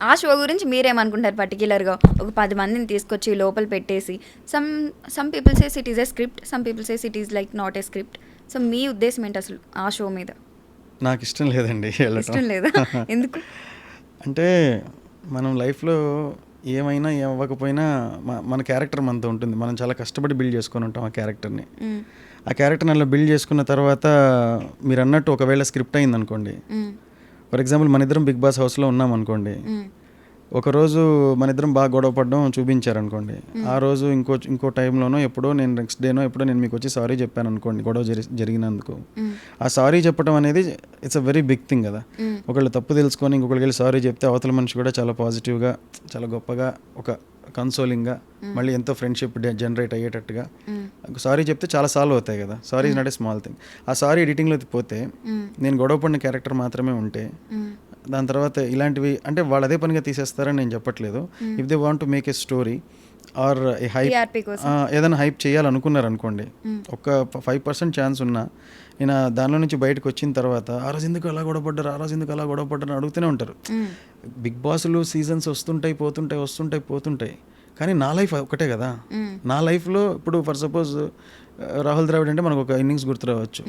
ఆ షో గురించి మీరేమనుకుంటారు పర్టిక్యులర్గా? ఒక 10 మందిని తీసుకొచ్చి లోపల పెట్టేసి some people says it is a script, some people says it is like not a script. So మీ ఉద్దేశం ఏంటి అసలు ఆ షో మీద? నాకు ఇష్టం లేదండి వెళ్ళటం. ఇష్టం లేదా? ఎందుకు? అంటే మనం లైఫ్లో ఏమైనా అవ్వకపోయినా మన క్యారెక్టర్ మనతో ఉంటుంది. మనం చాలా కష్టపడి బిల్డ్ చేసుకొని ఉంటాం ఆ క్యారెక్టర్ని. ఆ క్యారెక్టర్ని అలా బిల్డ్ చేసుకున్న తర్వాత మీరు అన్నట్టు ఒకవేళ స్క్రిప్ట్ అయింది అనుకోండి, ఫర్ ఎగ్జాంపుల్ మన ఇద్దరం బిగ్ బాస్ హౌస్లో ఉన్నాం అనుకోండి, ఒకరోజు మన ఇద్దరం బాగా గొడవ పడడం చూపించారనుకోండి, ఆ రోజు ఇంకో టైంలోనో ఎప్పుడో నేను నెక్స్ట్ డేనో ఎప్పుడో నేను మీకు వచ్చి సారీ చెప్పాను అనుకోండి గొడవ జరిగినందుకు. ఆ సారీ చెప్పడం అనేది it's a very big thing కదా. ఒకళ్ళు తప్పు తెలుసుకొని ఇంకొకరికి వెళ్ళి సారీ చెప్తే అవతల మనిషి కూడా చాలా పాజిటివ్గా, చాలా గొప్పగా, ఒక కన్సోలింగ్గా, మళ్ళీ ఎంతో ఫ్రెండ్షిప్ జనరేట్ అయ్యేటట్టుగా సారీ చెప్తే చాలా సాల్వ్ అవుతాయి కదా. Sorry is not a small thing. ఆ సారీ ఎడిటింగ్లో పోతే నేను గొడవ పడిన క్యారెక్టర్ మాత్రమే ఉంటే దాని తర్వాత ఇలాంటివి అంటే వాళ్ళు అదే పనిగా తీసేస్తారని నేను చెప్పట్లేదు. If they want to make a story or A hype, ఏదైనా హైప్ చేయాలనుకున్నారు అనుకోండి, ఒక 5% ఛాన్స్ ఉన్నా నేను దానిలో నుంచి బయటకు వచ్చిన తర్వాత ఆ రోజు ఎందుకు అలా గొడవపడ్డారు, ఆ రోజు ఎందుకు అలా గొడవపడ్డారు అడుగుతూనే ఉంటారు. బిగ్ బాస్లు సీజన్స్ వస్తుంటాయి పోతుంటాయి, కానీ నా లైఫ్ ఒకటే కదా. నా లైఫ్లో ఇప్పుడు ఫర్ సపోజ్ రాహుల్ ద్రావిడ్ అంటే మనకు ఒక ఇన్నింగ్స్ గుర్తు రావచ్చు,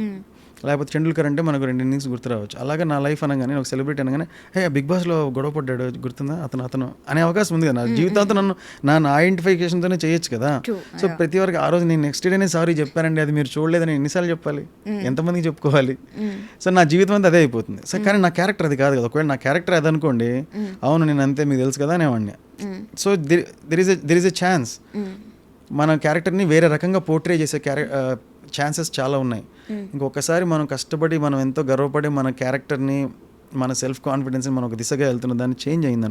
లేకపోతే టెండూల్కర్ అంటే మనకు 2 ఇన్నింగ్స్ గుర్తు రావచ్చు. అలాగే నా లైఫ్ అనగానే, ఒక సెలబ్రిటీ అనగానే హే బిగ్ బాస్లో గొడవ పడ్డాడు గుర్తుందా అతను అనే అవకాశం ఉంది కదా. నా జీవితాంతం నా ఐడెంటిఫికేషన్తోనే చేయొచ్చు కదా. సో ప్రతి వరకు ఆ రోజు నేను నెక్స్ట్ డేనే సారీ చెప్పానండి, అది మీరు చూడలేదని ఎన్నిసార్లు చెప్పాలి, ఎంతమందికి చెప్పుకోవాలి. సో నా జీవితం అంతా అదే అయిపోతుంది. సో కానీ నా క్యారెక్టర్ అది కాదు కదా. ఒకవేళ నా క్యారెక్టర్ అది అనుకోండి, అవును నేను అంతే మీకు తెలుసు కదా అనేవాడిని. So there is a chance మన క్యారెక్టర్ని వేరే రకంగా పోర్ట్రే చేసే ఛాన్సెస్ చాలా ఉన్నాయి. ఇంకొకసారి మనం కష్టపడి, మనం ఎంతో గర్వపడి మన క్యారెక్టర్ని, మన సెల్ఫ్ కాన్ఫిడెన్స్ని మనం ఒక దిశగా వెళ్తున్న దాన్ని చేంజ్ అయింది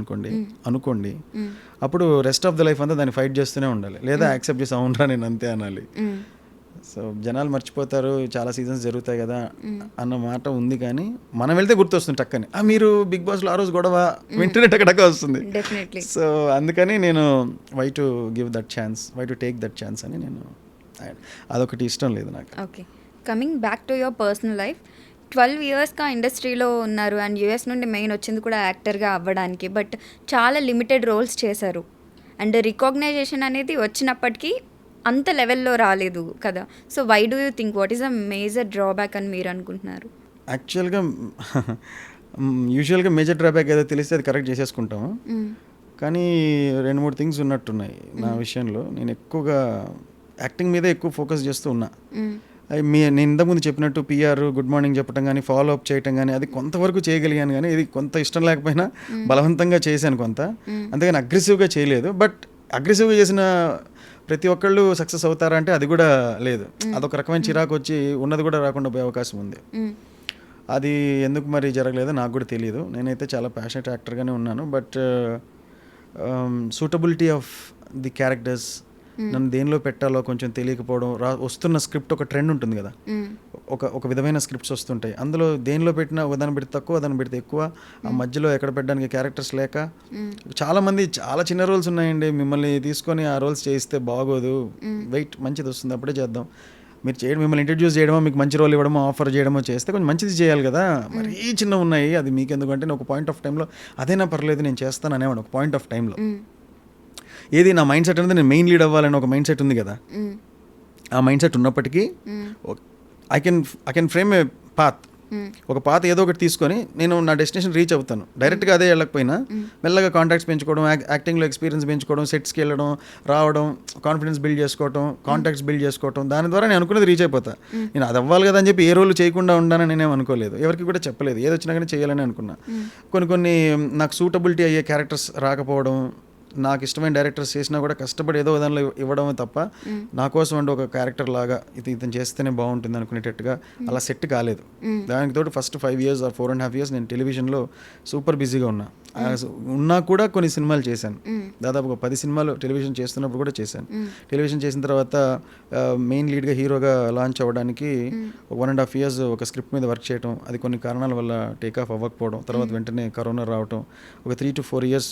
అనుకోండి, అప్పుడు రెస్ట్ ఆఫ్ ద లైఫ్ అంతా దాన్ని ఫైట్ చేస్తూనే ఉండాలి, లేదా యాక్సెప్ట్ చేసి అవునరా నేను అంతే అనాలి. సో జనాలు మర్చిపోతారు చాలా సీజన్స్ జరుగుతాయి కదా అన్న మాట ఉంది, కానీ మనం వెళ్తే గుర్తొస్తుంది టక్కని, మీరు బిగ్ బాస్లో ఆ రోజు గొడవ వెంటనే టక్క వస్తుంది. సో అందుకని నేను why to give that chance, why to take that chance అని నేను, అదొకటి ఇష్టం లేదు నాకు. Okay, coming back to your personal life, 12 ఇయర్స్గా ఇండస్ట్రీలో ఉన్నారు అండ్ యూఎస్ నుండి మెయిన్ వచ్చింది కూడా యాక్టర్గా అవ్వడానికి. బట్ చాలా లిమిటెడ్ రోల్స్ చేశారు అండ్ రికగ్నైజేషన్ అనేది వచ్చినప్పటికీ అంత లెవెల్లో రాలేదు కదా. So why do you think, what is a major drawback అని మీరు అనుకుంటున్నారు? యూజువల్గా మేజర్ డ్రాబ్యాక్ ఏదో తెలిస్తే అది కరెక్ట్ చేసేసుకుంటాము, కానీ 2-3 థింగ్స్ ఉన్నట్టున్నాయి నా విషయంలో. నేను ఎక్కువగా యాక్టింగ్ మీదే ఎక్కువ ఫోకస్ చేస్తూ ఉన్నా. నేను ఇంతకుముందు చెప్పినట్టు పిఆర్, గుడ్ మార్నింగ్ చెప్పడం కానీ, ఫాలో అప్ చేయటం కానీ, అది కొంతవరకు చేయగలిగాను, కానీ ఇది కొంత ఇష్టం లేకపోయినా బలవంతంగా చేశాను కొంత, అంతేగాని అగ్రెసివ్గా చేయలేదు. బట్ అగ్రెసివ్గా చేసిన ప్రతి ఒక్కళ్ళు సక్సెస్ అవుతారా అంటే అది కూడా లేదు. అదొక రకమైన చిరాకు వచ్చి ఉన్నది కూడా రాకుండా పోయే అవకాశం ఉంది. అది ఎందుకు మరి జరగలేదో నాకు కూడా తెలియదు. నేనైతే చాలా ప్యాషనెట్ యాక్టర్గానే ఉన్నాను, but suitability of the characters, నన్ను దేనిలో పెట్టాలో కొంచెం తెలియకపోవడం, వస్తున్న స్క్రిప్ట్ ఒక ట్రెండ్ ఉంటుంది కదా, ఒక విధమైన స్క్రిప్ట్స్ వస్తుంటాయి, అందులో దేనిలో పెట్టినా ఒకదాన్ని పెడితే తక్కువ, దాన్ని పెడితే ఎక్కువ, ఆ మధ్యలో ఎక్కడ పెట్టడానికి క్యారెక్టర్స్ లేక చాలామంది చాలా చిన్న రోల్స్ ఉన్నాయండి, మిమ్మల్ని తీసుకొని ఆ రోల్స్ చేయిస్తే బాగోదు, వెయిట్ మంచిది వస్తుంది అప్పుడే చేద్దాం, మీరు చేయడం, మిమ్మల్ని ఇంట్రడ్యూస్ చేయడమో, మీకు మంచి రోల్ ఇవ్వడమో, ఆఫర్ చేయడమో చేస్తే కొంచెం మంచిది చేయాలి కదా, మరీ చిన్న ఉన్నాయి, అది మీకు ఎందుకంటే నేను ఒక పాయింట్ ఆఫ్ టైంలో అదేనా పర్లేదు నేను చేస్తాను అనేవాడు. ఒక పాయింట్ ఆఫ్ టైంలో ఏది నా మైండ్ సెట్ అనేది నేను మెయిన్ లీడ్ అవ్వాలని ఒక మైండ్ సెట్ ఉంది కదా, ఆ మైండ్ సెట్ ఉన్నప్పటికీ I can frame A path, ఒక పాత్ ఏదో ఒకటి తీసుకొని నేను నా డెస్టినేషన్ రీచ్ అవుతాను. డైరెక్ట్గా అదే వెళ్ళకపోయినా మెల్లగా కాంటాక్ట్స్ పెంచుకోవడం, యాక్టింగ్లో ఎక్స్పీరియన్స్ పెంచుకోవడం, సెట్స్కి వెళ్ళడం, రావడం, కాన్ఫిడెన్స్ బిల్డ్ చేసుకోవడం, కాంటాక్ట్స్ బిల్డ్ చేసుకోవడం, దాని ద్వారా నేను అనుకున్నది రీచ్ అయిపోతా. నేను అది అవ్వాలి కదా అని చెప్పి ఏ రోల్ చేయకుండా ఉండాలని నేనేం అనుకోలేదు, ఎవరికి కూడా చెప్పలేదు, ఏది వచ్చినా కానీ చేయాలని అనుకున్నా. కొన్ని నాకు సూటబిలిటీ అయ్యే క్యారెక్టర్స్ రాకపోవడం, నాకు ఇష్టమైన డైరెక్టర్స్ చేసినా కూడా కష్టపడి ఏదో దానిలో ఇవ్వడమే తప్ప నా కోసం అంటే ఒక క్యారెక్టర్ లాగా ఇతను చేస్తేనే బాగుంటుంది అనుకునేటట్టుగా అలా సెట్ కాలేదు. దానికి తోటి ఫస్ట్ 5 years or 4.5 years నేను టెలివిజన్లో సూపర్ బిజీగా ఉన్నా కూడా కొన్ని సినిమాలు చేశాను, దాదాపు ఒక 10 సినిమాలు టెలివిజన్ చేస్తున్నప్పుడు కూడా చేశాను. టెలివిజన్ చేసిన తర్వాత మెయిన్ లీడ్గా హీరోగా లాంచ్ అవ్వడానికి 1.5 years ఒక స్క్రిప్ట్ మీద వర్క్ చేయడం, అది కొన్ని కారణాల వల్ల టేక్ ఆఫ్ అవ్వకపోవడం, తర్వాత వెంటనే కరోనా రావటం, ఒక 3 to 4 years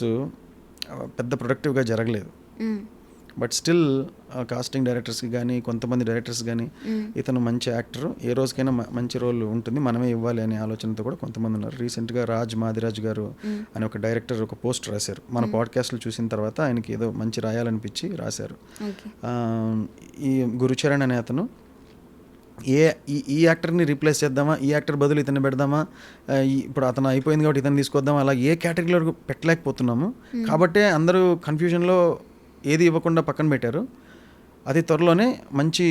పెద్ద ప్రొడక్టివ్గా జరగలేదు. బట్ స్టిల్ కాస్టింగ్ డైరెక్టర్స్కి కానీ కొంతమంది డైరెక్టర్స్ కానీ ఇతను మంచి యాక్టర్, ఏ రోజుకైనా మంచి రోల్ ఉంటుంది, మనమే ఇవ్వాలి అనే ఆలోచనతో కూడా కొంతమంది ఉన్నారు. రీసెంట్గా మాదిరాజ్ గారు అని ఒక డైరెక్టర్ ఒక పోస్ట్ రాశారు. మన పాడ్కాస్ట్లు చూసిన తర్వాత ఆయనకి ఏదో మంచి రాయాలనిపించి రాశారు. ఈ గురుచరణ్ అనే అతను ఈ యాక్టర్ని రీప్లేస్ చేద్దామా, ఈ యాక్టర్ బదులు ఇతన్ని పెడదామా, ఇప్పుడు అతను అయిపోయింది కాబట్టి ఇతను తీసుకొద్దామా, అలా ఏ కేటగిరీలో పెట్టలేకపోతున్నాము. కాబట్టే అందరూ కన్ఫ్యూజన్లో ఏది ఇవ్వకుండా పక్కన పెట్టారు. అతి త్వరలోనే మంచి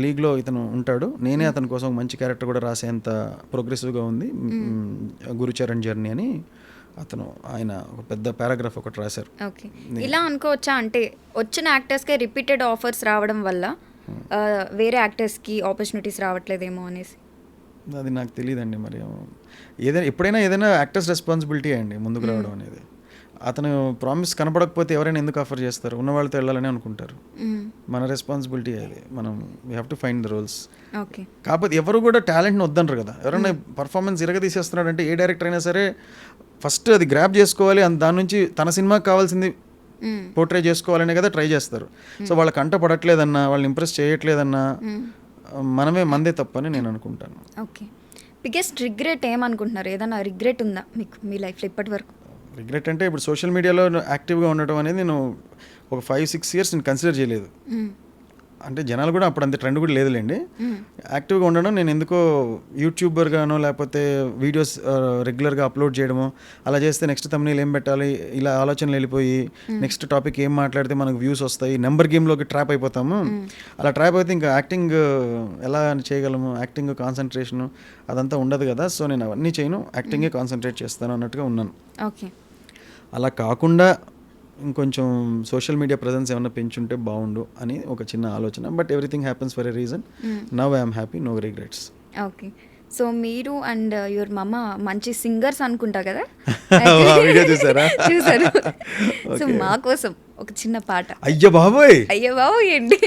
లీగ్లో ఇతను ఉంటాడు. నేనే అతని కోసం మంచి క్యారెక్టర్ కూడా రాసేంత ప్రోగ్రెసివ్గా ఉంది గురుచరణ్ జర్నీ అని ఆయన ఒక పెద్ద పారాగ్రాఫ్ ఒకటి రాశారు. ఓకే, ఇలా అనుకోవచ్చా అంటే వచ్చిన యాక్టర్స్కే రిపీటెడ్ ఆఫర్స్ రావడం వల్ల వేరే యాక్టర్స్కి ఆపర్చునిటీస్ రావట్లేదేమో అనేసి? అది నాకు తెలియదండి. మరి ఎప్పుడైనా ఏదైనా యాక్టర్స్ రెస్పాన్సిబిలిటీ అండి ముందుకు రావడం అనేది. అతను ప్రామిస్ కనపడకపోతే ఎవరైనా ఎందుకు ఆఫర్ చేస్తారు? ఉన్న వాళ్ళతో వెళ్ళాలని అనుకుంటారు. మన రెస్పాన్సిబిలిటీ అది. మనం we have to find the roles. Okay, కాకపోతే ఎవరు కూడా టాలెంట్ని వద్దంటారు కదా. ఎవరైనా పర్ఫార్మెన్స్ ఇరగదీసేస్తున్నాడంటే ఏ డైరెక్టర్ అయినా సరే ఫస్ట్ అది గ్రాప్ చేసుకోవాలి, దాని నుంచి తన సినిమాకి కావాల్సింది పోర్ట్రే చేసుకోవాలనే కదా ట్రై చేస్తారు. సో వాళ్ళకి కంట పడట్లేదన్నా, వాళ్ళని ఇంప్రెస్ చేయట్లేదన్నా మనదే తప్పని నేను అనుకుంటాను. ఓకే, బిగ్గెస్ట్ రిగ్రెట్ ఏమనుకుంటున్నారు? ఏదైనా రిగ్రెట్ ఉందా మీకు మీ లైఫ్లో ఇప్పటి వరకు? రిగ్రెట్ అంటే ఇప్పుడు సోషల్ మీడియాలో యాక్టివ్గా ఉండటం అనేది నేను ఒక 5-6 years నేను కన్సిడర్ చేయలేదు. అంటే జనాలు కూడా అప్పుడు అంత ట్రెండ్ కూడా లేదులేండి. యాక్టివ్గా ఉండడం, నేను ఎందుకో యూట్యూబర్గానో లేకపోతే వీడియోస్ రెగ్యులర్గా అప్లోడ్ చేయడము, అలా చేస్తే నెక్స్ట్ తమ్నీల్ ఏం పెట్టాలి ఇలా ఆలోచనలు వెళ్ళిపోయి నెక్స్ట్ టాపిక్ ఏం మాట్లాడితే మనకు వ్యూస్ వస్తాయి, నెంబర్ గేమ్లోకి ట్రాప్ అయిపోతాము. అలా ట్రాప్ అయితే ఇంకా యాక్టింగ్ ఎలా చేయగలము, యాక్టింగ్ కాన్సన్ట్రేషను అదంతా ఉండదు కదా. సో నేను అవన్నీ చేయను, యాక్టింగే కాన్సన్ట్రేట్ చేస్తాను అన్నట్టుగా ఉన్నాను. ఓకే, అలా కాకుండా ఇంకొంచెం సోషల్ మీడియా ప్రజెన్స్ ఏమైనా పెంచుంటే బాగుండు అని ఒక చిన్న ఆలోచన. But everything happens for a reason. Now I'm happy, no regrets. Okay, so మీరు అండ్ యువర్ మమ్మ మంచి సింగర్స్ అనుకుంటా కదా? వీడియో చూసారా? చూసారు. సో మా కోసం ఒక చిన్న పాట. అయ్యో బాబోయ్ ఏంటి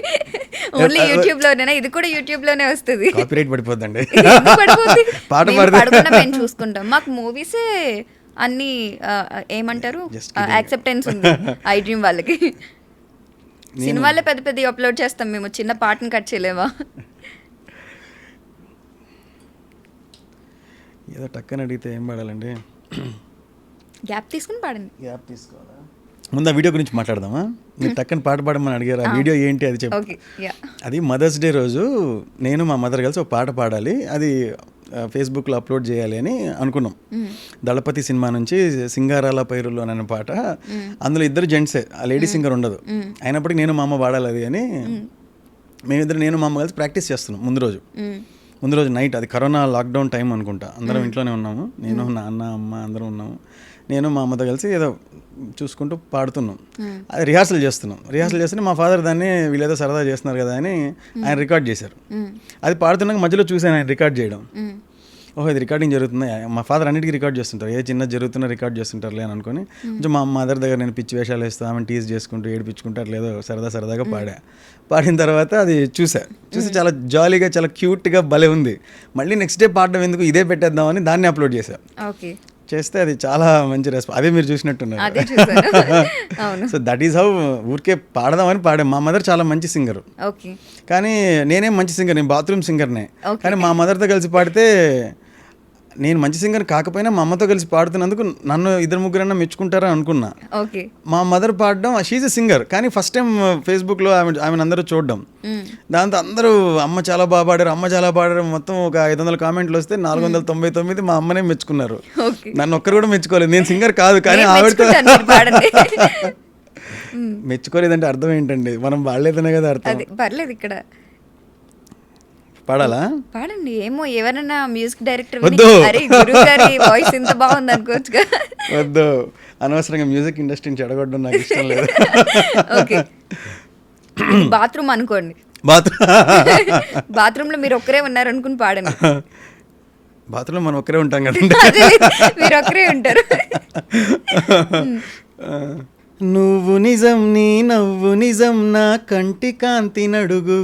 ఓన్లీ యూట్యూబ్లోనేనా? ఇది కూడా యూట్యూబ్లోనే వస్తుంది. కాపీరైట్ పడిపోద్దండి. పాట పాడుకున్నా మేము చూసుకుంటాం. మాకు మూవీసే అన్ని ఏమంటారు యాక్సెప్టెన్స్ ఉంది ఐ డ్రీమ్ వాళ్ళకి. సినిమాలే పెద్ద పెద్ద అప్లోడ్ చేస్తాం మేము, చిన్న పాటను కట్ చేయలేవా? ఏదో టక్కని అడిగితే ఏం పాడాలండి? గ్యాప్ తీసుకుని పాడండి. గ్యాప్ తీసుకోవాలా? ముందు ఆ వీడియో గురించి మాట్లాడదామా? మీరు టక్కని పాట పాడమని అడిగారు. ఆ వీడియో ఏంటి అది చెప్పు. అది మదర్స్ డే రోజు నేను మా మదర్ కలిసి ఒక పాట పాడాలి, అది ఫేస్బుక్లో అప్లోడ్ చేయాలి అని అనుకున్నాం. దళపతి సినిమా నుంచి సింగారాల పైరులో అనే పాట. అందులో ఇద్దరు జెంట్సే, ఆ లేడీ సింగర్ ఉండదు. అయినప్పటికీ నేను మా అమ్మ పాడాలి అది అని మేమిద్దరు, నేను మా అమ్మ కలిసి ప్రాక్టీస్ చేస్తున్నాం. ముందు రోజు నైట్, అది కరోనా లాక్డౌన్ టైం అనుకుంటా, అందరం ఇంట్లోనే ఉన్నాము. నేను, నాన్న, అమ్మ అందరం ఉన్నాము. నేను మా అమ్మతో కలిసి ఏదో చూసుకుంటూ పాడుతున్నాం. అది రిహార్సల్ చేస్తుంటే మా ఫాదర్ దాన్ని వీళ్ళేదో సరదా చేస్తున్నారు కదా అని ఆయన రికార్డ్ చేశారు. అది పాడుతున్నాక మధ్యలో చూసాను ఆయన రికార్డ్ చేయడం. ఓహో, ఇది రికార్డింగ్ జరుగుతుంది. మా ఫాదర్ అన్నిటికీ రికార్డ్ చేస్తుంటారు, ఏ చిన్న జరుగుతున్నా రికార్డ్ చేస్తుంటారులే అని అనుకుని కొంచెం మా మదర్ దగ్గర నేను పిచ్చి వేషాలు వేస్తాను, ఆమెను టీజ్ చేసుకుంటూ ఏడిపించుకుంటూ అట్లేదో సరదాగా పాడిన తర్వాత అది చూసి చాలా జాలీగా, చాలా క్యూట్గా భలే ఉంది. మళ్ళీ నెక్స్ట్ డే పాడడం ఎందుకు, ఇదే పెట్టేద్దామని దాన్ని అప్లోడ్ చేశాను. చేస్తే అది చాలా మంచి రెస్పాన్స్. అదే మీరు చూసినట్టున్నారు. So that is how. ఊరికే పాడదామని పాడాం. మా మదర్ చాలా మంచి సింగర్, కానీ నేనేం మంచి సింగర్, నేను బాత్రూమ్ సింగర్నే. కానీ మా మదర్తో కలిసి పాడితే, నేను మంచి సింగర్ కాకపోయినా మా అమ్మతో కలిసి పాడుతున్నందుకు నన్ను 2-3 మెచ్చుకుంటారని అనుకున్నా. మా మదర్ పాడడం, షీజ్ ఎ సింగర్, కానీ ఫస్ట్ టైం ఫేస్బుక్లో ఆమెను అందరూ చూడడం, దాంతో అందరూ అమ్మ చాలా బాగా పాడారు. మొత్తం ఒక 500 కామెంట్లు వస్తే 499 మా అమ్మనే మెచ్చుకున్నారు. నన్ను ఒక్కరు కూడా మెచ్చుకోలేదు. నేను సింగర్ కాదు, కానీ ఆవిడతో మెచ్చుకోలేదంటే అర్థం ఏంటండి? మనం పాడలేదనే కదా అర్థం. పర్లేదు, ఇక్కడ పాడాలా? పాడండి. ఏమో ఎవరైనా మ్యూజిక్ డైరెక్టర్ వాయిస్ ఇంత బాగుంది అనుకోవచ్చుగా. వద్దు, అనవసరంగా మ్యూజిక్ ఇండస్ట్రీని చెడగొట్టడం నాకు ఇష్టం లేదు. ఓకే, బాత్రూమ్ అనుకోండి. బాత్రూమ్ లో మీరు ఒక్కరే ఉన్నారు అనుకుని పాడండి. బాత్రూమ్ మనం ఒక్కరే ఉంటాం కదండి. మీరు ఒక్కరే ఉంటారు. నువ్వు నిజం, నీ నవ్వు నిజం, నా కంటి కాంతి నడుగు,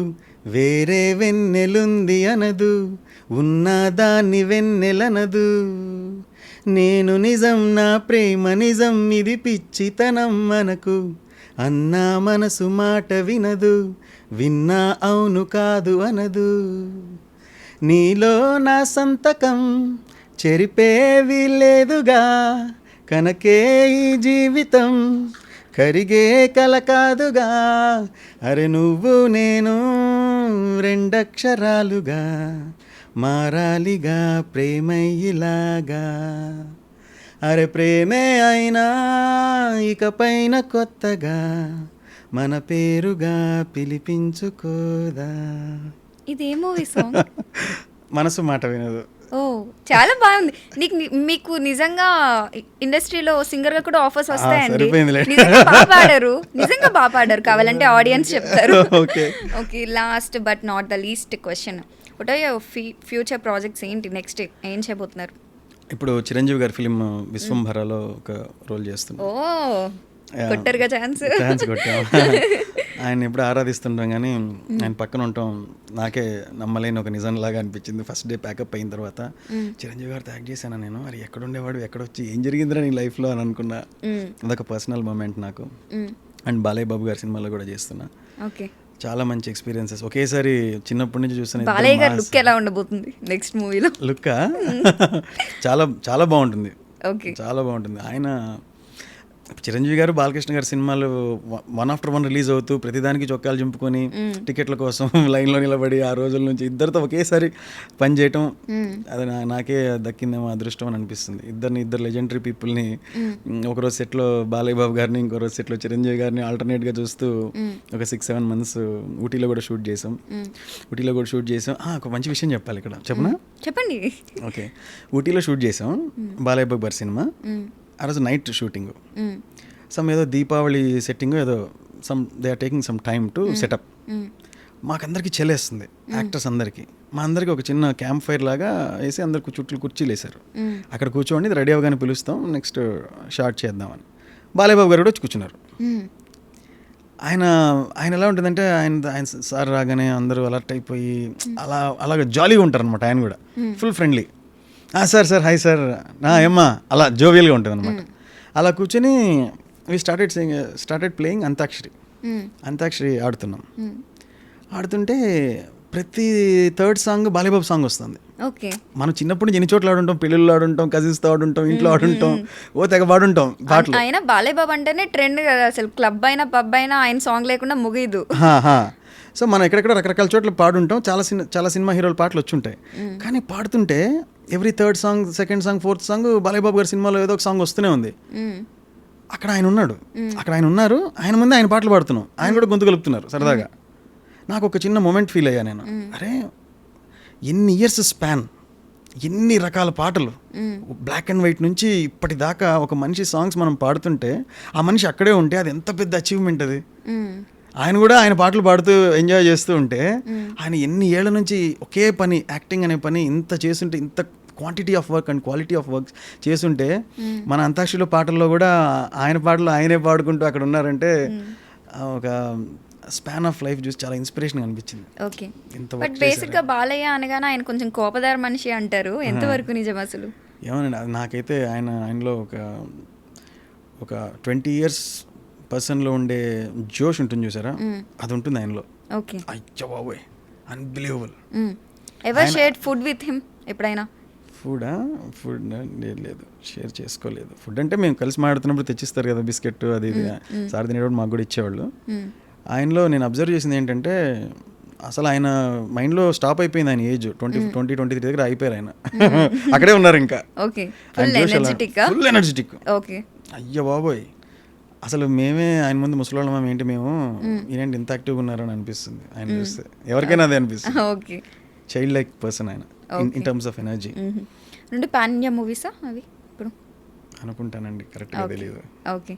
వేరే వెన్నెలుంది అనదు, ఉన్నదాన్ని వెన్నెలనదు. నేను నిజం, నా ప్రేమ నిజం, ఇది పిచ్చితనం మనకు, అన్నా మనసు మాట వినదు, విన్నా అవును కాదు అనదు. నీలో నా సంతకం చెరిపేవి లేదుగా, కనకే ఈ జీవితం కరిగే కల కాదుగా. అరే నువ్వు నేను రెండక్షరాలుగా మారాలిగా ప్రేమయ్యిలాగా. అరే ప్రేమే అయినా ఇకపైన కొత్తగా మన పేరుగా పిలిపించుకోదా. ఇదే మూవీ సాంగ్? మనసు మాట వినదు. ఓ చాలా బాగుంది. మీకు నిజంగా ఇండస్ట్రీలో సింగర్ గా కూడా ఆఫర్స్ వస్తాయండి. సరిపోయిందిలే. నిజంగా బాగా పాడారు. కావాలంటే ఆడియన్స్ చెప్తారు. Okay okay, last but not the least question, what are your future projects? ఏంటి నెక్స్ట్ ఏం చేయబోతున్నారు? ఇప్పుడు చిరంజీవి గారి ఫిలిం విశ్వంభరలో ఒక రోల్ చేస్తున్నాం. ఓ కొట్టారుగా ఛాన్స్ కొట్టాం. ఆయన ఎప్పుడు ఆరాధిస్తుంటాం కానీ ఆయన పక్కన ఉంటాం నాకే నమ్మలేని ఒక నిజంలాగా అనిపించింది. ఫస్ట్ డే ప్యాకప్ అయిన తర్వాత చిరంజీవి గారితో యాక్ట్ చేశాను నేను. అది ఎక్కడ ఉండేవాడు, ఎక్కడొచ్చి ఏం జరిగిందిరా నీ లైఫ్లో అని అనుకున్నా. అదొక పర్సనల్ మూమెంట్ నాకు. అండ్ బాలయ్య బాబు గారి సినిమాలో కూడా చేస్తున్నా. ఓకే, చాలా మంచి ఎక్స్పీరియన్సెస్. ఒకేసారి చిన్నప్పటి నుంచి చూస్తాను. బాలయ్య గారి లుక్ ఎలా ఉండబోతుంది నెక్స్ట్ మూవీలో? లుక్ చాలా చాలా బాగుంటుంది. ఓకే, చాలా బాగుంటుంది. ఆయన చిరంజీవి గారు బాలకృష్ణ గారి సినిమాలు వన్ ఆఫ్టర్ వన్ రిలీజ్ అవుతూ ప్రతిదానికి చొక్కాలు చింపుకొని టికెట్ల కోసం లైన్లో నిలబడి ఆ రోజుల నుంచి ఇద్దరితో ఒకేసారి పనిచేయటం అది నాకే దక్కిందేమో అదృష్టం అని అనిపిస్తుంది. ఇద్దరు లెజెండరీ పీపుల్ని ఒకరోజు సెట్లో బాలయ్య బాబు గారిని, ఇంకో రోజు సెట్లో చిరంజీవి గారిని ఆల్టర్నేట్గా చూస్తూ ఒక 6-7 months ఊటీలో కూడా షూట్ చేసాం. ఒక మంచి విషయం చెప్పాలి ఇక్కడ, చెప్పండి. ఓకే, ఊటీలో షూట్ చేసాం బాలయ్య బాబు గారి సినిమా. ఆ రోజు నైట్ షూటింగ్, ఏదో దీపావళి సెట్టింగ్ ఏదో they are taking some time to set up. మాకందరికి చెలేస్తుంది యాక్టర్స్ అందరికీ. మా అందరికి ఒక చిన్న క్యాంప్ ఫైర్ లాగా వేసి అందరికి చుట్టూ కుర్చీలు వేశారు. అక్కడ కూర్చోండి, రెడీ అవగానే పిలుస్తాం, నెక్స్ట్ షార్ట్ చేద్దామని. బాలయ్యబాబు గారు కూడా వచ్చి కూర్చున్నారు. ఆయన ఎలా ఉంటుందంటే ఆయన సార్ రాగానే అందరూ అలర్ట్ అయిపోయి అలాగ జాలీగా ఉంటారు అనమాట. ఆయన కూడా full friendly. Sir hi sir, ఏమ్మా, అలా జోవియల్గా ఉంటుంది అనమాట. అలా కూర్చొని వి స్టార్టెడ్ ప్లేయింగ్ అంతాక్షరి ఆడుతుంటే ప్రతి థర్డ్ సాంగ్ బాలీబాబు సాంగ్ వస్తుంది. మనం చిన్నప్పుడు నుంచి ఎన్ని చోట్ల ఆడుంటాం, పెళ్ళిళ్ళు ఆడుంటాం, కజిన్స్తో ఆడుంటాం, ఇంట్లో ఆడుంటాం, తెగ పాడుంటాం పాటలు. ఆయన బాలీబాబు అంటేనే ట్రెండ్ కదా అసలు. క్లబ్ అయినా పబ్ అయినా ఆయన సాంగ్ లేకుండా ముగిదు. సో మనం ఎక్కడెక్కడ రకరకాల చోట్ల పాడుంటాం. చాలా సినిమా హీరోల పాటలు వచ్చి ఉంటాయి. కానీ పాడుతుంటే every third song, second song, fourth song Balayyababu గారి సినిమాలో ఏదో ఒక సాంగ్ వస్తూనే ఉంది. అక్కడ ఆయన ఉన్నారు, ఆయన ముందే ఆయన పాటలు పాడుతున్నాం, ఆయన కూడా గొంతు కలుపుతున్నారు సరదాగా. నాకు ఒక చిన్న మూమెంట్ ఫీల్ అయ్యా నేను. అరే ఎన్ని ఇయర్స్ స్పాన్, ఎన్ని రకాల పాటలు, బ్లాక్ అండ్ వైట్ నుంచి ఇప్పటిదాకా ఒక మనిషి సాంగ్స్ మనం పాడుతుంటే ఆ మనిషి అక్కడే ఉంటే అది ఎంత పెద్ద అచీవ్మెంట్ అది. ఆయన కూడా ఆయన పాటలు పాడుతూ ఎంజాయ్ చేస్తూ ఉంటే, ఆయన ఎన్ని ఏళ్ల నుంచి ఒకే పని, యాక్టింగ్ అనే పని ఇంత చేస్తుంటే, ఇంత quantity of work and quality of work చేస్తుంటే, మన అంతాక్షరిలో పాటల్లో కూడా ఆయన పాటలు ఆయనే పాడుకుంటూ అక్కడ ఉన్నారంటే ఒక స్పాన్ ఆఫ్ లైఫ్ చూసి చాలా ఇన్స్పిరేషన్ అనిపించింది. ఓకే, బట్ బేసిక్గా బాలయ్య అనగానే ఆయన కొంచెం కోపదార మనిషి అంటారు, ఎంతవరకు నిజం అసలు? ఏమోనండి, అది నాకైతే ఆయనలో ఒక 20 years పర్సన్లో ఉండే జోష్ ఉంటుంది చూసారా, అది ఉంటుంది ఆయనలో. ఓకే, అయ్యో బాబోయ్, unbelievable. Ever shared food with him ఎప్పుడైనా? ఫుడ్ లేదు, షేర్ చేసుకోలేదు. ఫుడ్ అంటే మేము కలిసి మాట్లాడుతున్నప్పుడు తెచ్చిస్తారు కదా బిస్కెట్ అది ఇది, సార్ తినేటప్పుడు మాకు కూడా ఇచ్చేవాళ్ళు. ఆయనలో నేను అబ్జర్వ్ చేసింది ఏంటంటే, అసలు ఆయన మైండ్లో స్టాప్ అయిపోయింది. ఆయన ఏజ్ 20-23 దగ్గర అయిపోయారు ఆయన. అక్కడే ఉన్నారు ఇంకా. Full energetic. అయ్యో బాబోయ్, అసలు మేమే ఆయన ముందు ముసలోళ్ళం ఏంటి, మేము ఈయనంటే ఇంత యాక్టివ్గా ఉన్నారని అనిపిస్తుంది ఆయన చూస్తే. ఎవరికైనా అదే అనిపిస్తుంది. చైల్డ్ లైక్ పర్సన్ ఆయన in terms of energy. Pan India మూవీసా అవి ఇప్పుడు? అనుకుంటానండి, కరెక్ట్గా తెలియదు. Okay,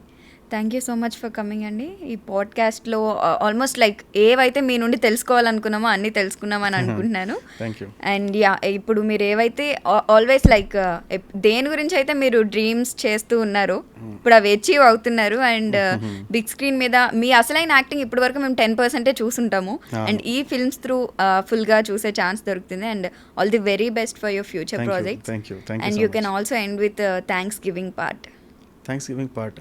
thank you so much for coming అండి. ఈ పాడ్కాస్ట్లో ఆల్మోస్ట్ లైక్ ఏవైతే మీ నుండి తెలుసుకోవాలనుకున్నామో అన్నీ తెలుసుకున్నామని అనుకుంటున్నాను. అండ్ ఇప్పుడు మీరు ఏవైతే ఆల్వేస్ లైక్ దేని గురించి అయితే మీరు డ్రీమ్స్ చేస్తూ ఉన్నారో ఇప్పుడు అవి అచీవ్ అవుతున్నారు. అండ్ బిగ్ స్క్రీన్ మీద మీ అసలైన యాక్టింగ్ ఇప్పటి వరకు మేము 10% చూసుంటాము. అండ్ ఈ ఫిల్మ్స్ త్రూ ఫుల్గా చూసే ఛాన్స్ దొరుకుతుంది. And all the very best for your future projects. And you can also end with thanks giving part. Thanks giving part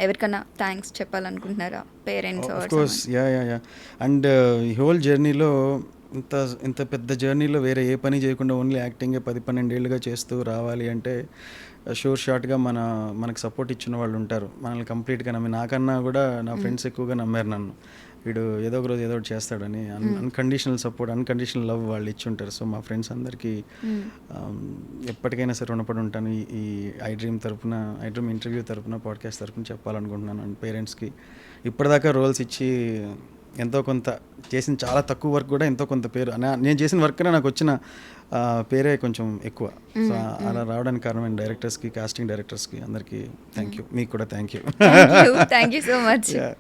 ఎవరికన్నా థ్యాంక్స్ చెప్పాలనుకుంటున్నారా parents of course yeah and ఈ whole జర్నీలో ఇంత పెద్ద జర్నీలో వేరే ఏ పని చేయకుండా ఓన్లీ యాక్టింగే 10-12 ఏళ్ళుగా చేస్తూ రావాలి అంటే షూర్ షార్ట్గా మనకు సపోర్ట్ ఇచ్చిన వాళ్ళు ఉంటారు, మనల్ని కంప్లీట్గా నమ్మి. నాకన్నా కూడా నా ఫ్రెండ్స్ ఎక్కువగా నమ్మారు నన్ను, వీడు ఏదో ఒక రోజు ఏదో ఒకటి చేస్తాడని. అన్కండిషనల్ సపోర్ట్, అన్కండిషనల్ లవ్ వాళ్ళు ఇచ్చి ఉంటారు. సో మా ఫ్రెండ్స్ అందరికీ ఎప్పటికైనా సరే రుణపడి ఉంటాను. ఈ ఐ డ్రీమ్ ఇంటర్వ్యూ తరపున పాడ్కాస్ట్ తరపున చెప్పాలనుకుంటున్నాను. అండ్ పేరెంట్స్కి ఇప్పటిదాకా రోల్స్ ఇచ్చి ఎంతో కొంత చేసిన చాలా తక్కువ వర్క్ కూడా ఎంతో కొంత పేరు, నేను చేసిన వర్క్ నాకు వచ్చిన పేరే కొంచెం ఎక్కువ. సో అలా రావడానికి కారణమైన డైరెక్టర్స్కి, కాస్టింగ్ డైరెక్టర్స్కి అందరికీ థ్యాంక్ యూ. మీకు కూడా thank you. Thank you so much.